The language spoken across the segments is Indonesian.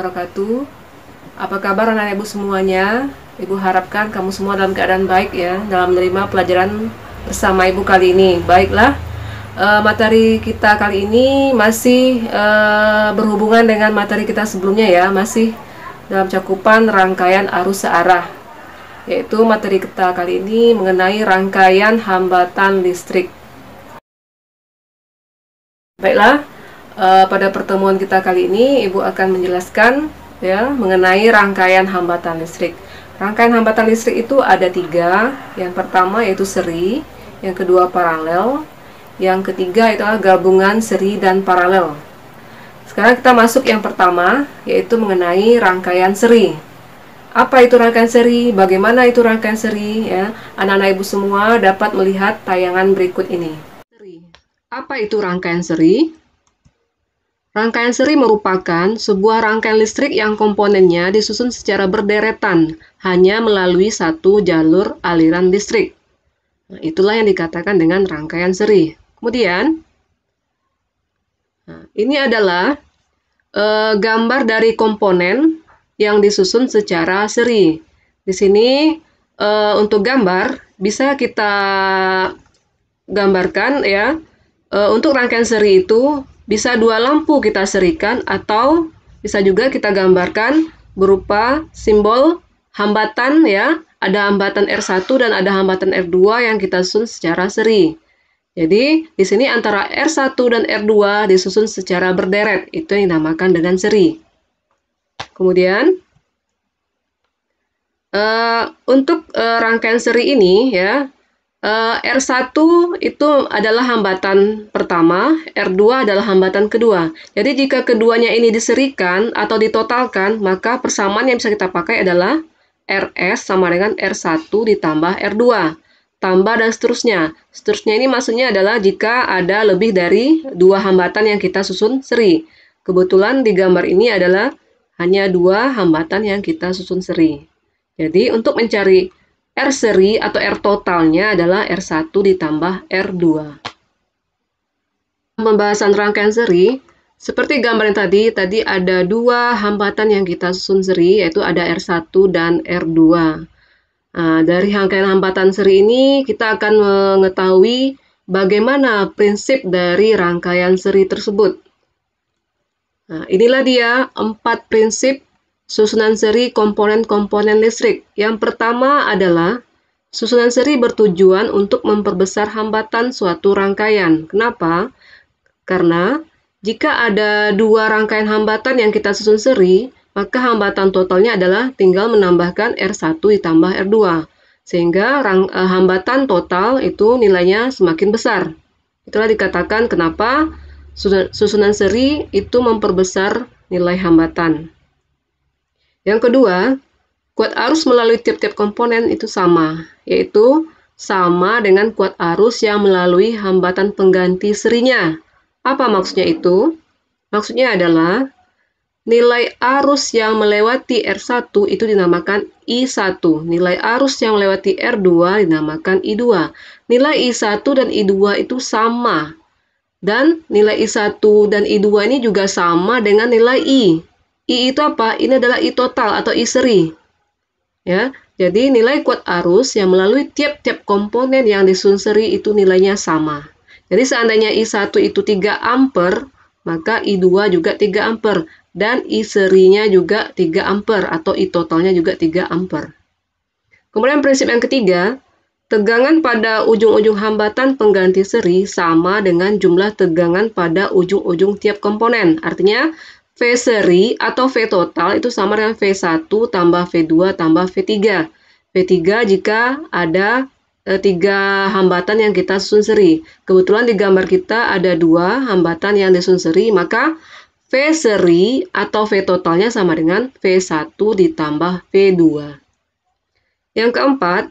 wabarakatuh. Apa kabar anak ibu semuanya? Ibu harapkan kamu semua dalam keadaan baik ya dalam menerima pelajaran bersama ibu kali ini. Baiklah, materi kita kali ini masih berhubungan dengan materi kita sebelumnya ya, masih dalam cakupan rangkaian arus searah. Yaitu materi kita kali ini mengenai rangkaian hambatan listrik. Baiklah, pada pertemuan kita kali ini Ibu akan menjelaskan ya mengenai rangkaian hambatan listrik. Rangkaian hambatan listrik itu ada 3. Yang pertama yaitu seri, yang kedua paralel, yang ketiga itu adalah gabungan seri dan paralel. Sekarang kita masuk yang pertama, yaitu mengenai rangkaian seri. Apa itu rangkaian seri? Bagaimana itu rangkaian seri? Ya, anak-anak ibu semua dapat melihat tayangan berikut ini. Apa itu rangkaian seri? Rangkaian seri merupakan sebuah rangkaian listrik yang komponennya disusun secara berderetan, hanya melalui satu jalur aliran listrik. Nah, itulah yang dikatakan dengan rangkaian seri. Kemudian, ini adalah gambar dari komponen yang disusun secara seri. Di sini untuk gambar bisa kita gambarkan ya. Untuk rangkaian seri itu bisa 2 lampu kita serikan, atau bisa juga kita gambarkan berupa simbol hambatan ya. Ada hambatan R1 dan ada hambatan R2 yang kita susun secara seri. Jadi di sini antara R1 dan R2 disusun secara berderet, itu yang dinamakan dengan seri. Kemudian untuk rangkaian seri ini ya, R1 itu adalah hambatan pertama, R2 adalah hambatan kedua. Jadi jika keduanya ini diserikan atau ditotalkan, maka persamaan yang bisa kita pakai adalah RS sama dengan R1 ditambah R2. Tambah dan seterusnya. Seterusnya ini maksudnya adalah jika ada lebih dari 2 hambatan yang kita susun seri. Kebetulan di gambar ini adalah hanya 2 hambatan yang kita susun seri. Jadi untuk mencari R seri atau R totalnya adalah R1 ditambah R2. Pembahasan rangkaian seri, seperti gambar yang tadi ada 2 hambatan yang kita susun seri, yaitu ada R1 dan R2. Nah, dari rangkaian hambatan seri ini kita akan mengetahui bagaimana prinsip dari rangkaian seri tersebut. Nah, inilah dia 4 prinsip susunan seri komponen-komponen listrik. Yang pertama adalah susunan seri bertujuan untuk memperbesar hambatan suatu rangkaian. Kenapa? Karena jika ada 2 rangkaian hambatan yang kita susun seri, maka hambatan totalnya adalah tinggal menambahkan R1 ditambah R2. Sehingga hambatan total itu nilainya semakin besar. Itulah dikatakan kenapa susunan seri itu memperbesar nilai hambatan. Yang kedua, kuat arus melalui tiap-tiap komponen itu sama, yaitu sama dengan kuat arus yang melalui hambatan pengganti serinya. Apa maksudnya itu? Maksudnya adalah nilai arus yang melewati R1 itu dinamakan I1, nilai arus yang melewati R2 dinamakan I2. Nilai I1 dan I2 itu sama, dan nilai I1 dan I2 ini juga sama dengan nilai I. I itu apa? Ini adalah I total atau I seri. Ya, jadi nilai kuat arus yang melalui tiap-tiap komponen yang disusun seri itu nilainya sama. Jadi seandainya I1 itu 3 ampere, maka I2 juga 3 ampere. Dan I serinya juga 3 ampere atau I totalnya juga 3 ampere. Kemudian prinsip yang ketiga, tegangan pada ujung-ujung hambatan pengganti seri sama dengan jumlah tegangan pada ujung-ujung tiap komponen. Artinya, V seri atau V total itu sama dengan V1 tambah V2 tambah V3. V3 jika ada 3 hambatan yang kita susun seri. Kebetulan di gambar kita ada 2 hambatan yang disusun seri, maka V seri atau V totalnya sama dengan V1 ditambah V2. Yang keempat,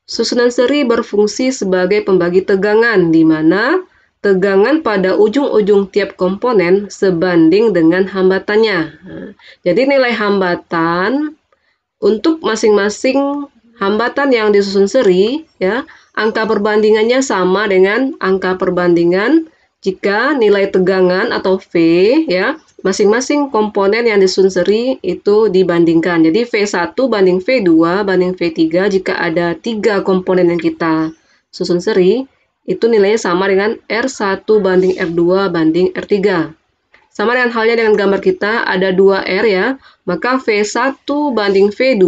susunan seri berfungsi sebagai pembagi tegangan, di mana tegangan pada ujung-ujung tiap komponen sebanding dengan hambatannya. Nah, jadi nilai hambatan untuk masing-masing hambatan yang disusun seri, ya, angka perbandingannya sama dengan angka perbandingan jika nilai tegangan atau V ya, masing-masing komponen yang disusun seri itu dibandingkan. Jadi V1 banding V2 banding V3, jika ada 3 komponen yang kita susun seri, itu nilainya sama dengan R1 banding R2 banding R3. Sama dengan halnya dengan gambar kita, ada 2R ya, maka V1 banding V2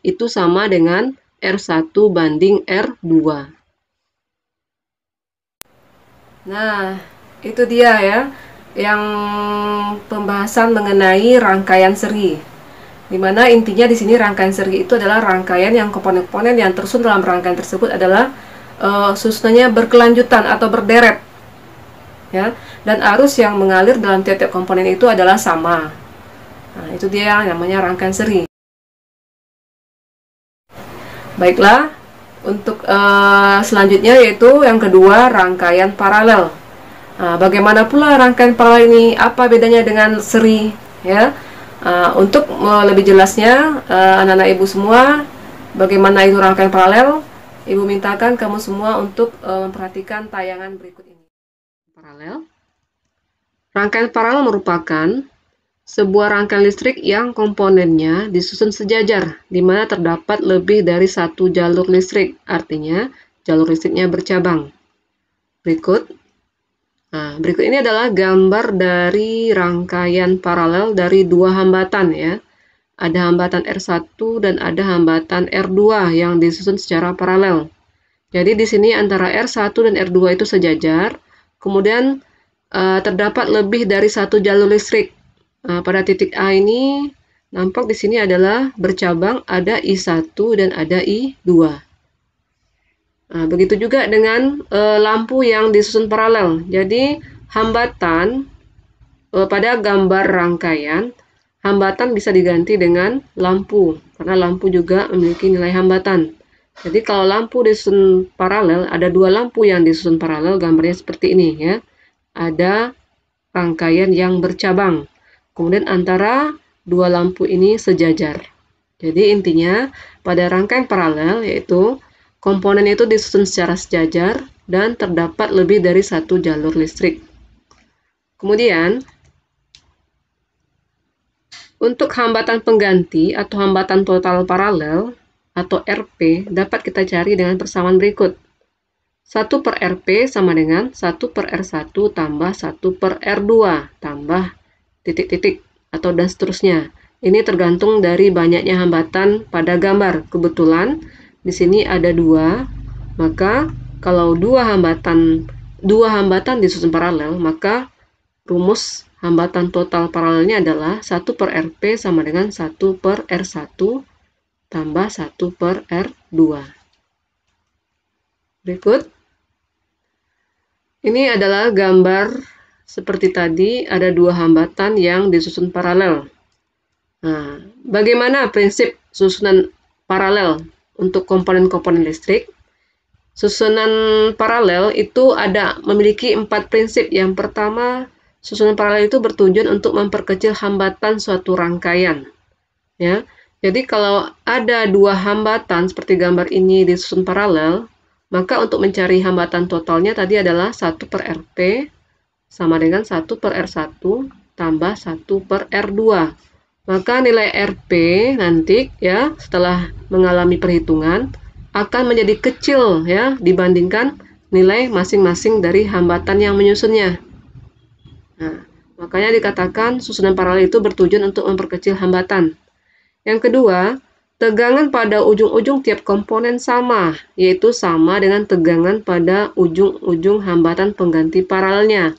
itu sama dengan R1 banding R2. Nah, itu dia ya, yang pembahasan mengenai rangkaian seri. Dimana intinya di sini rangkaian seri itu adalah rangkaian yang komponen-komponen yang tersusun dalam rangkaian tersebut adalah susunannya berkelanjutan atau berderet. Ya, dan arus yang mengalir dalam tiap-tiap komponen itu adalah sama. Nah, itu dia yang namanya rangkaian seri. Baiklah, untuk selanjutnya yaitu yang kedua, rangkaian paralel. Nah, bagaimana pula rangkaian paralel ini? Apa bedanya dengan seri? Ya, untuk lebih jelasnya, anak-anak ibu semua, bagaimana itu rangkaian paralel? Ibu mintakan kamu semua untuk memperhatikan tayangan berikut ini. Paralel. Rangkaian paralel merupakan sebuah rangkaian listrik yang komponennya disusun sejajar, di mana terdapat lebih dari satu jalur listrik. Artinya, jalur listriknya bercabang. Berikut ini adalah gambar dari rangkaian paralel dari dua hambatan ya. Ada hambatan R1 dan ada hambatan R2 yang disusun secara paralel. Jadi di sini antara R1 dan R2 itu sejajar. Kemudian terdapat lebih dari satu jalur listrik. Pada titik A ini nampak di sini adalah bercabang, ada I1 dan ada I2. Begitu juga dengan lampu yang disusun paralel. Jadi hambatan pada gambar rangkaian, hambatan bisa diganti dengan lampu, karena lampu juga memiliki nilai hambatan. Jadi kalau lampu disusun paralel, ada dua lampu yang disusun paralel, gambarnya seperti ini ya. Ada rangkaian yang bercabang. Kemudian antara dua lampu ini sejajar. Jadi intinya pada rangkaian paralel yaitu komponen itu disusun secara sejajar dan terdapat lebih dari satu jalur listrik. Kemudian untuk hambatan pengganti atau hambatan total paralel atau RP dapat kita cari dengan persamaan berikut. 1 per RP sama dengan 1 per R1 tambah 1 per R2 tambah titik-titik atau dan seterusnya. Ini tergantung dari banyaknya hambatan pada gambar. Kebetulan di sini ada 2, maka kalau dua hambatan disusun paralel, maka rumus hambatan total paralelnya adalah 1 per RP sama dengan 1 per R1 tambah 1 per R2. Berikut. Ini adalah gambar seperti tadi, ada dua hambatan yang disusun paralel. Nah, bagaimana prinsip susunan paralel untuk komponen-komponen listrik? Susunan paralel itu memiliki 4 prinsip. Yang pertama, susunan paralel itu bertujuan untuk memperkecil hambatan suatu rangkaian. Ya, jadi kalau ada dua hambatan seperti gambar ini disusun paralel, maka untuk mencari hambatan totalnya tadi adalah 1 per RP sama dengan 1 per R1 tambah 1 per R2. Maka nilai RP nanti ya setelah mengalami perhitungan akan menjadi kecil ya dibandingkan nilai masing-masing dari hambatan yang menyusunnya. Nah, makanya dikatakan susunan paralel itu bertujuan untuk memperkecil hambatan. Yang kedua, tegangan pada ujung-ujung tiap komponen sama, yaitu sama dengan tegangan pada ujung-ujung hambatan pengganti paralelnya.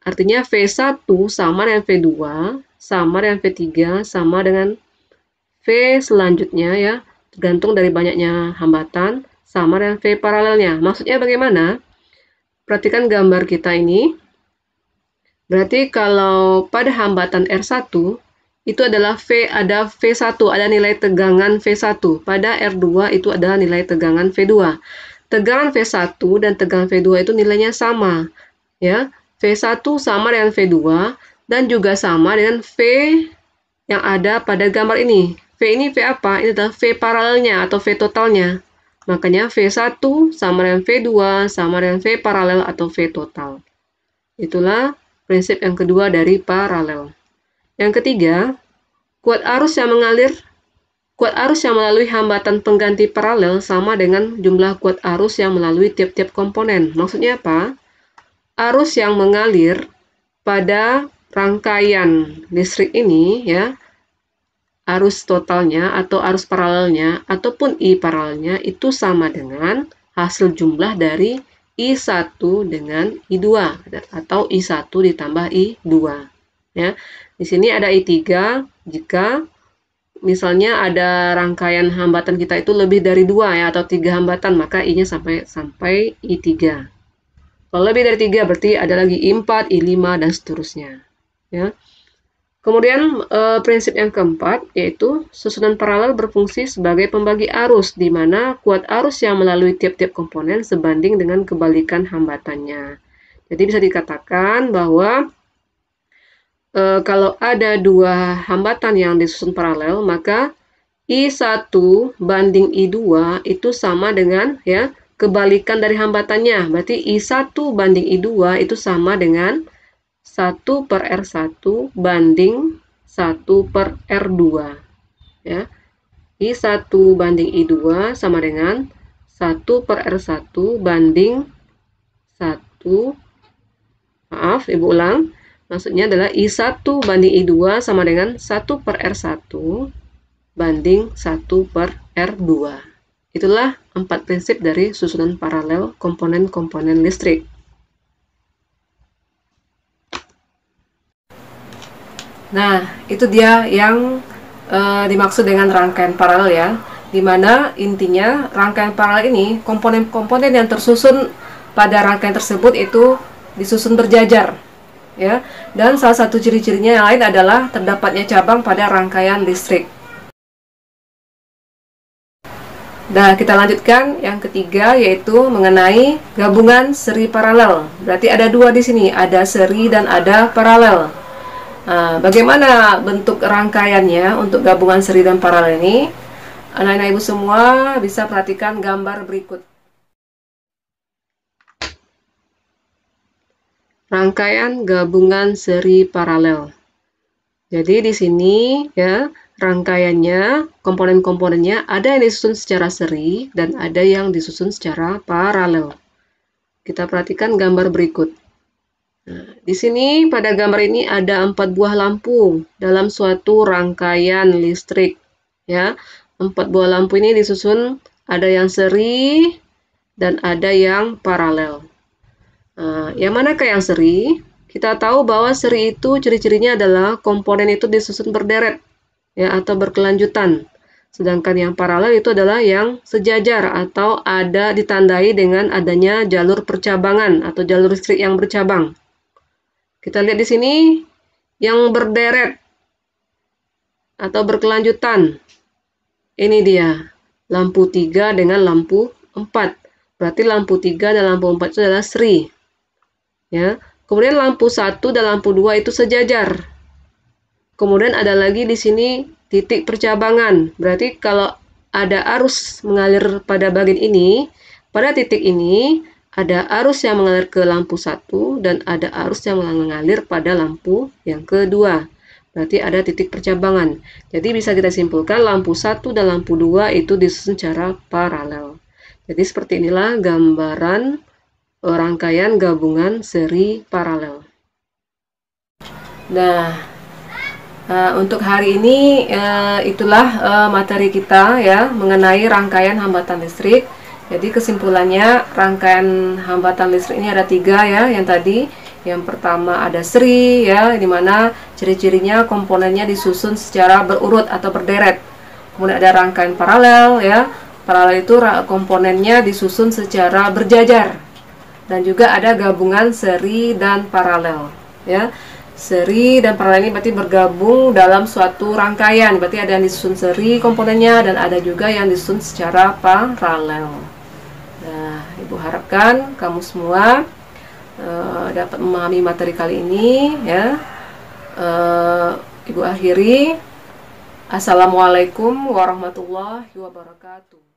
Artinya V1 sama dengan V2, sama dengan V3, sama dengan V selanjutnya ya, tergantung dari banyaknya hambatan, sama dengan V paralelnya. Maksudnya bagaimana? Perhatikan gambar kita ini. Berarti kalau pada hambatan R1, itu adalah ada V1, ada nilai tegangan V1. Pada R2 itu adalah nilai tegangan V2. Tegangan V1 dan tegangan V2 itu nilainya sama. Ya, V1 sama dengan V2 dan juga sama dengan V yang ada pada gambar ini. V ini V apa? Ini adalah V paralelnya atau V totalnya. Makanya V1 sama dengan V2 sama dengan V paralel atau V total. Itulah prinsip yang kedua dari paralel. Yang ketiga, kuat arus yang melalui hambatan pengganti paralel sama dengan jumlah kuat arus yang melalui tiap-tiap komponen. Maksudnya apa? Arus yang mengalir pada rangkaian listrik ini, ya, arus totalnya atau arus paralelnya ataupun I paralelnya itu sama dengan hasil jumlah dari I1 dengan I2 atau I1 ditambah I2, ya. Di sini ada I3 jika misalnya ada rangkaian hambatan kita itu lebih dari 2, ya, atau 3 hambatan, maka I-nya sampai I3. Kalau lebih dari 3 berarti ada lagi I4, I5 dan seterusnya, ya. Kemudian prinsip yang keempat yaitu susunan paralel berfungsi sebagai pembagi arus, di mana kuat arus yang melalui tiap-tiap komponen sebanding dengan kebalikan hambatannya. Jadi bisa dikatakan bahwa kalau ada 2 hambatan yang disusun paralel, maka I1 banding I2 itu sama dengan, ya, kebalikan dari hambatannya. Berarti I1 banding I2 itu sama dengan 1/R1 banding 1/R2. Ya. I1 banding I2 sama dengan 1/R1 banding 1. Maaf, Ibu ulang. Maksudnya adalah I1 banding I2 sama dengan 1/R1 banding 1/R2. Itulah 4 prinsip dari susunan paralel komponen-komponen listrik. Nah, itu dia yang dimaksud dengan rangkaian paralel, ya. Dimana intinya rangkaian paralel ini, komponen-komponen yang tersusun pada rangkaian tersebut itu disusun berjajar, ya. Dan salah satu ciri-cirinya yang lain adalah terdapatnya cabang pada rangkaian listrik. Nah, kita lanjutkan yang ketiga, yaitu mengenai gabungan seri paralel. Berarti ada 2 di sini, ada seri dan ada paralel. Nah, bagaimana bentuk rangkaiannya untuk gabungan seri dan paralel ini? Anak-anak ibu semua bisa perhatikan gambar berikut. Rangkaian gabungan seri paralel. Jadi di sini, ya, rangkaiannya, komponen-komponennya ada yang disusun secara seri dan ada yang disusun secara paralel. Kita perhatikan gambar berikut. Nah, di sini pada gambar ini ada 4 buah lampu dalam suatu rangkaian listrik, ya. 4 buah lampu ini disusun, ada yang seri dan ada yang paralel. Nah, yang manakah yang seri? Kita tahu bahwa seri itu ciri-cirinya adalah komponen itu disusun berderet, ya, atau berkelanjutan. Sedangkan yang paralel itu adalah yang sejajar atau ada ditandai dengan adanya jalur percabangan atau jalur listrik yang bercabang. Kita lihat di sini yang berderet atau berkelanjutan. Ini dia, lampu 3 dengan lampu 4. Berarti lampu 3 dan lampu 4 itu adalah seri. Ya. Kemudian lampu 1 dan lampu 2 itu sejajar. Kemudian ada lagi di sini titik percabangan. Berarti kalau ada arus mengalir pada bagian ini, pada titik ini ada arus yang mengalir ke lampu 1 dan ada arus yang mengalir pada lampu yang kedua. Berarti ada titik percabangan. Jadi bisa kita simpulkan lampu 1 dan lampu 2 itu disusun secara paralel. Jadi seperti inilah gambaran rangkaian gabungan seri paralel. Nah, untuk hari ini itulah materi kita, ya, mengenai rangkaian hambatan listrik. Jadi kesimpulannya rangkaian hambatan listrik ini ada 3, ya, yang tadi. Yang pertama ada seri, ya, dimana ciri-cirinya komponennya disusun secara berurut atau berderet. Kemudian ada rangkaian paralel, ya. Paralel itu komponennya disusun secara berjajar. Dan juga ada gabungan seri dan paralel, ya. Seri dan paralel ini berarti bergabung dalam suatu rangkaian. Berarti ada yang disusun seri komponennya dan ada juga yang disusun secara paralel. Nah, Ibu harapkan kamu semua dapat memahami materi kali ini, ya. Ibu akhiri. Assalamualaikum warahmatullahi wabarakatuh.